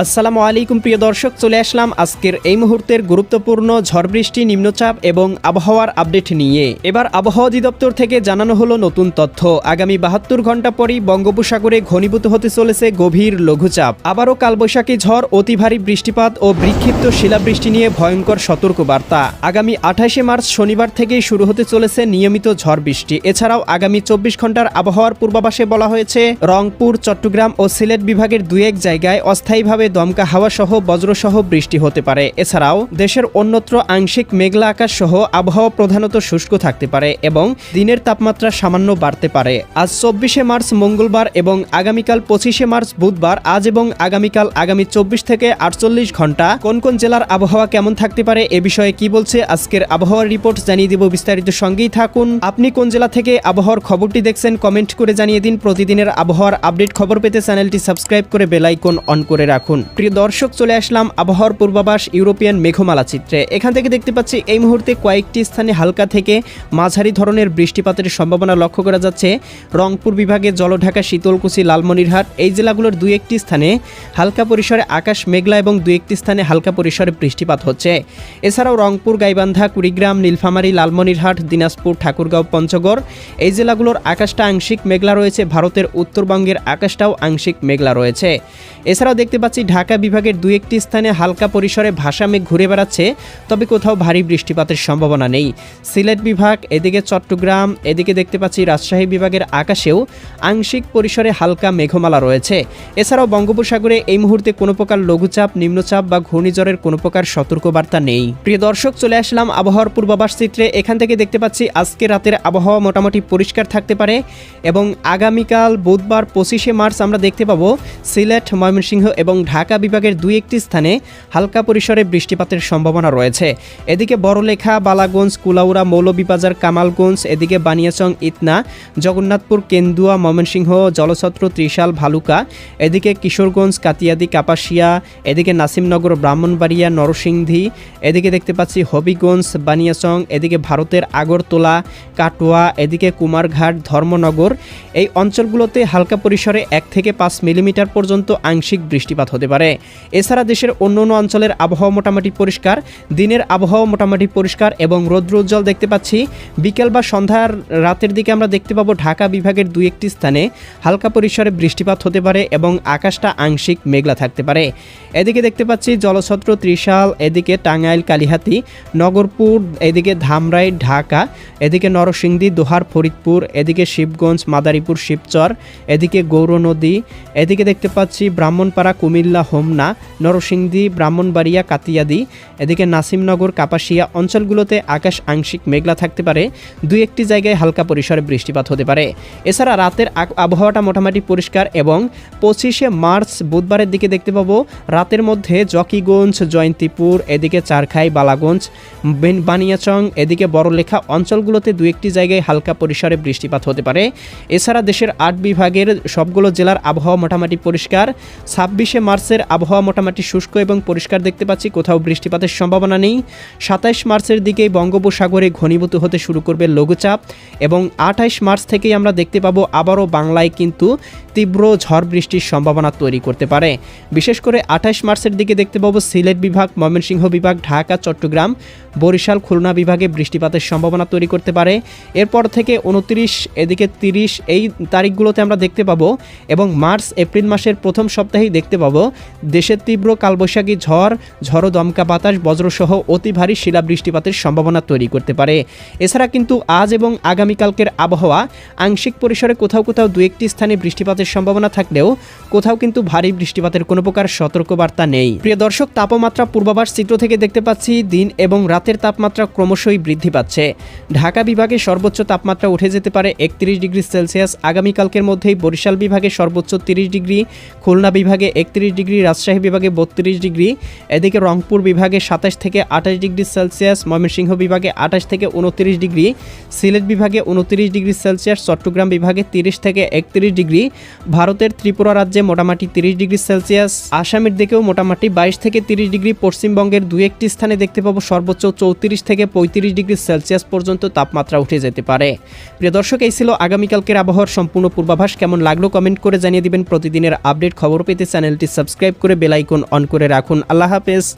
আসসালামু আলাইকুম প্রিয় দর্শক, চলে আসলাম আজকের এই মুহূর্তের গুরুত্বপূর্ণ ঝড় বৃষ্টি, নিম্নচাপ এবং আবহাওয়ার আপডেট নিয়ে। এবার আবহাওয়া অধিদপ্তর থেকে জানানো হলো নতুন তথ্য। আগামী ৭২ ঘন্টা পরই বঙ্গোপসাগরে ঘনীভূত হতে চলেছে গভীর লঘুচাপ। আবারও কালবৈশাখী ঝড়, অতি ভারী বৃষ্টিপাত ও বিক্ষিপ্ত শিলাবৃষ্টি নিয়ে ভয়ঙ্কর সতর্কবার্তা। আগামী ২৮শে মার্চ শনিবার থেকেই শুরু হতে চলেছে নিয়মিত ঝড় বৃষ্টি। এছাড়াও আগামী ২৪ ঘন্টার আবহাওয়ার পূর্বাভাসে বলা হয়েছে রংপুর, চট্টগ্রাম ও সিলেট বিভাগের ২-১ জায়গায় অস্থায়ীভাবে দমকা হাওয়া সহ বজ্রসহ বৃষ্টি হতে পারে। এছাড়াও দেশের অন্যত্র আংশিক মেঘলা আকাশ সহ আবহাওয়া প্রধানত শুষ্ক থাকতে পারে এবং দিনের তাপমাত্রা সামান্য বাড়তে পারে। আজ ২৪শে মার্চ মঙ্গলবার এবং আগামীকাল ২৫শে মার্চ বুধবার, আজ এবং আগামীকাল আগামী ২৪ থেকে ৪৮ ঘন্টা কোন কোন জেলার আবহাওয়া কেমন থাকতে পারে এ বিষয়ে কি বলছে আজকের আবহাওয়ার রিপোর্ট জানিয়ে দেব। বিস্তারিত সঙ্গেই থাকুন। আপনি কোন জেলা থেকে আবহাওয়ার খবরটি দেখছেন কমেন্ট করে জানিয়ে দিন। প্রতিদিনের আবহাওয়ার আপডেট খবর পেতে চ্যানেলটি সাবস্ক্রাইব করে বেল আইকন অন করে রাখুন। প্রিয় দর্শক, চলে আসলাম আবহাওয়ার পূর্বাভাস ইউরোপিয়ান মেঘমালা চিত্রে। এখান থেকে দেখতে পাচ্ছি এই মুহূর্তে কয়েকটি স্থানে হালকা থেকে মাঝারি ধরনের বৃষ্টিপাতের সম্ভাবনা লক্ষ্য করা যাচ্ছে। রংপুর বিভাগে জলঢাকা, শীতলকুচি, লালমনিরহাট এই জেলাগুলোর ২-১টি স্থানে হালকা পরিসরে আকাশ মেঘলা এবং ২-১টি স্থানে হালকা পরিসরে বৃষ্টিপাত হচ্ছে। এছাড়াও রংপুর, গাইবান্ধা, কুড়িগ্রাম, নীলফামারী, লালমনিরহাট, দিনাজপুর, ঠাকুরগাঁও, পঞ্চগড় এই জেলাগুলোর আকাশটা আংশিক মেঘলা রয়েছে। ভারতের উত্তরবঙ্গের আকাশটাও আংশিক মেঘলা রয়েছে। এছাড়াও দেখতে পাচ্ছি ঢাকা বিভাগের ২-১টি স্থানে হালকা পরিসরে ভাসা মেঘ ঘুরে বেড়াচ্ছে, তবে কোথাও ভারী বৃষ্টিপাতের সম্ভাবনা নেই। সিলেট বিভাগ, এদিকে চট্টগ্রাম, এদিকে দেখতে পাচ্ছি রাজশাহী বিভাগের আকাশেও আংশিক পরিসরে হালকা মেঘমালা রয়েছে। এছাড়াও বঙ্গোপসাগরে এই মুহূর্তে কোনো প্রকার লঘুচাপ, নিম্নচাপ বা ঘূর্ণিঝড়ের কোনো প্রকার সতর্কবার্তা নেই। প্রিয় দর্শক, চলে আসলাম আবহাওয়ার পূর্বাভাস চিত্রে। এখান থেকে দেখতে পাচ্ছি আজকে রাতের আবহাওয়া মোটামুটি পরিষ্কার থাকতে পারে এবং আগামীকাল বুধবার ২৫শে মার্চ আমরা দেখতে পাবো সিলেট, ময়মনসিংহ এবং ঢাকা বিভাগের ২-১টি স্থানে হালকা পরিসরে বৃষ্টিপাতের সম্ভাবনা রয়েছে। এদিকে বড়লেখা, বালাগঞ্জ, কুলাউড়া, মৌলভীবাজার, কামালগঞ্জ, এদিকে বানিয়াচং, ইতনা, জগন্নাথপুর, কেন্দুয়া, ময়মনসিংহ, জলছত্র, ত্রিশাল, ভালুকা, এদিকে কিশোরগঞ্জ, কাতিয়াদি, কাপাসিয়া, এদিকে নাসিমনগর, ব্রাহ্মণবাড়িয়া, নরসিংদী, এদিকে দেখতে পাচ্ছি হবিগঞ্জ, বানিয়াচং, এদিকে ভারতের আগরতলা, কাটোয়া, এদিকে কুমারঘাট, ধর্মনগর এই অঞ্চলগুলোতে হালকা পরিসরে ১ থেকে ৫ মিলিমিটার পর্যন্ত আংশিক বৃষ্টিপাত হতে পারে। এছাড়া দেশের অন্যান্য অঞ্চলের আবহাওয়া মোটামুটি পরিষ্কার, দিনের আবহাওয়া মোটামুটি পরিষ্কার এবং রৌদ্রোজ্জ্বল দেখতে পাচ্ছি। বিকেল বা সন্ধ্যার রাতের দিকে আমরা দেখতে পাবো ঢাকা বিভাগের ২-১টি স্থানে হালকা পরিসরে বৃষ্টিপাত হতে পারে এবং আকাশটা আংশিক মেঘলা থাকতে পারে। এদিকে দেখতে পাচ্ছি জলছত্র, ত্রিশাল, এদিকে টাঙ্গাইল, কালিহাতী, নগরপুর, এদিকে ধামরাই, ঢাকা, এদিকে নরসিংদী, দোহার, ফরিদপুর, এদিকে শিবগঞ্জ, মাদারীপুর, শিবচর, এদিকে গৌরনদী, এদিকে দেখতে পাচ্ছি ব্রাহ্মণপাড়া, কুমিল্লা, হোমনা, নরসিংদী, ব্রাহ্মণবাড়িয়া, কাতিয়াদি, এদিকে নাসিমনগর, কাপাসিয়া অঞ্চলগুলোতে আকাশ আংশিক মেঘলা থাকতে পারে। ২-১টি জায়গায় হালকা পরিসরে বৃষ্টিপাত হতে পারে। এছাড়া রাতের আবহাওয়াটা মোটামুটি পরিষ্কার এবং ২৫শে মার্চ বুধবারের দিকে দেখতে পাবো রাতের মধ্যে জকিগঞ্জ, জয়ন্তীপুর, এদিকে চারখাই, বালাগঞ্জ, বানিয়াচং, এদিকে বড়লেখা অঞ্চলগুলোতে ২-১টি জায়গায় হালকা পরিসরে বৃষ্টিপাত হতে পারে। এছাড়া দেশের ৮ বিভাগের সবগুলো জেলার আবহাওয়া মোটামুটি পরিষ্কার। ২৬শে মার্চের আবহাওয়া মোটামুটি শুষ্ক এবং পরিষ্কার দেখতে পাচ্ছি, কোথাও বৃষ্টিপাতের সম্ভাবনা নেই। ২৭ মার্চের দিকেই বঙ্গোপসাগরে ঘনীভূত হতে শুরু করবে লঘুচাপ এবং ২৮ মার্চ থেকেই আমরা দেখতে পাবো আবারও বাংলায় কিন্তু তীব্র ঝড় বৃষ্টির সম্ভাবনা তৈরি করতে পারে। বিশেষ করে ২৮ মার্চের দিকে দেখতে পাবো সিলেট বিভাগ, ময়মনসিংহ বিভাগ, ঢাকা, চট্টগ্রাম, বরিশাল, খুলনা বিভাগে বৃষ্টিপাতের সম্ভাবনা তৈরি করতে পারে। এরপর থেকে ২৯, এদিকে ৩০ এই তারিখগুলোতে আমরা দেখতে পাবো এবং মার্চ, এপ্রিল মাসের প্রথম সপ্তাহেই দেখতে পাবো দেশের তীব্র কালবৈশাখী ঝড়ো দমকা বাতাস, বজ্রসহ অতি ভারী শিলা বৃষ্টিপাতের সম্ভাবনা তৈরি করতে পারে। এছাড়া কিন্তু আজ এবং আগামীকালকের আবহাওয়া আংশিক পরিসরে কোথাও কোথাও ২-১টি স্থানে বৃষ্টিপাতের সম্ভাবনা থাকলেও কোথাও কিন্তু ভারী বৃষ্টিপাতের কোনো প্রকার সতর্কবার্তা নেই। প্রিয় দর্শক, তাপমাত্রা পূর্বাভাস চিত্র থেকে দেখতে পাচ্ছি দিন এবং রাতের তাপমাত্রা ক্রমশই বৃদ্ধি পাচ্ছে। ঢাকা বিভাগে সর্বোচ্চ তাপমাত্রা উঠে যেতে পারে ৩১ ডিগ্রি সেলসিয়াস। আগামীকালকের মধ্যেই বরিশাল বিভাগে সর্বোচ্চ ৩০ ডিগ্রি, খুলনা বিভাগে ৩১ ডিগ্রি, রাজশাহী বিভাগে ৩২ ডিগ্রি, এদিকে রংপুর বিভাগে ২৭ থেকে ২৮ ডিগ্রি সেলসিয়াস, ময়মনসিংহ বিভাগে ২৮ থেকে ২৯ ডিগ্রি, সিলেট বিভাগে ২৯ ডিগ্রি সেলসিয়াস, চট্টগ্রাম বিভাগে ৩০ থেকে ৩১ ডিগ্রি, ভারতের ত্রিপুরা রাজ্যে মোটামুটি ৩০ ডিগ্রি সেলসিয়াস, আসামের দিকেও মোটামুটি ২২ থেকে ৩০ ডিগ্রি, পশ্চিমবঙ্গের ২-১টি স্থানে দেখতে পাবো সর্বোচ্চ ৩৪ থেকে ৩৫ ডিগ্রি সেলসিয়াস পর্যন্ত তাপমাত্রা উঠে যেতে পারে। প্রিয় দর্শক, এই ছিল আগামীকালকের আবহাওয়ার সম্পূর্ণ পূর্বাভাস। কেমন লাগলো কমেন্ট করে জানিয়ে দিবেন। প্রতিদিনের আপডেট খবর পেতে চ্যানেলটি সাবস্ক্রাইব করে বেল আইকন অন করে রাখুন। আল্লাহ হাফেজ।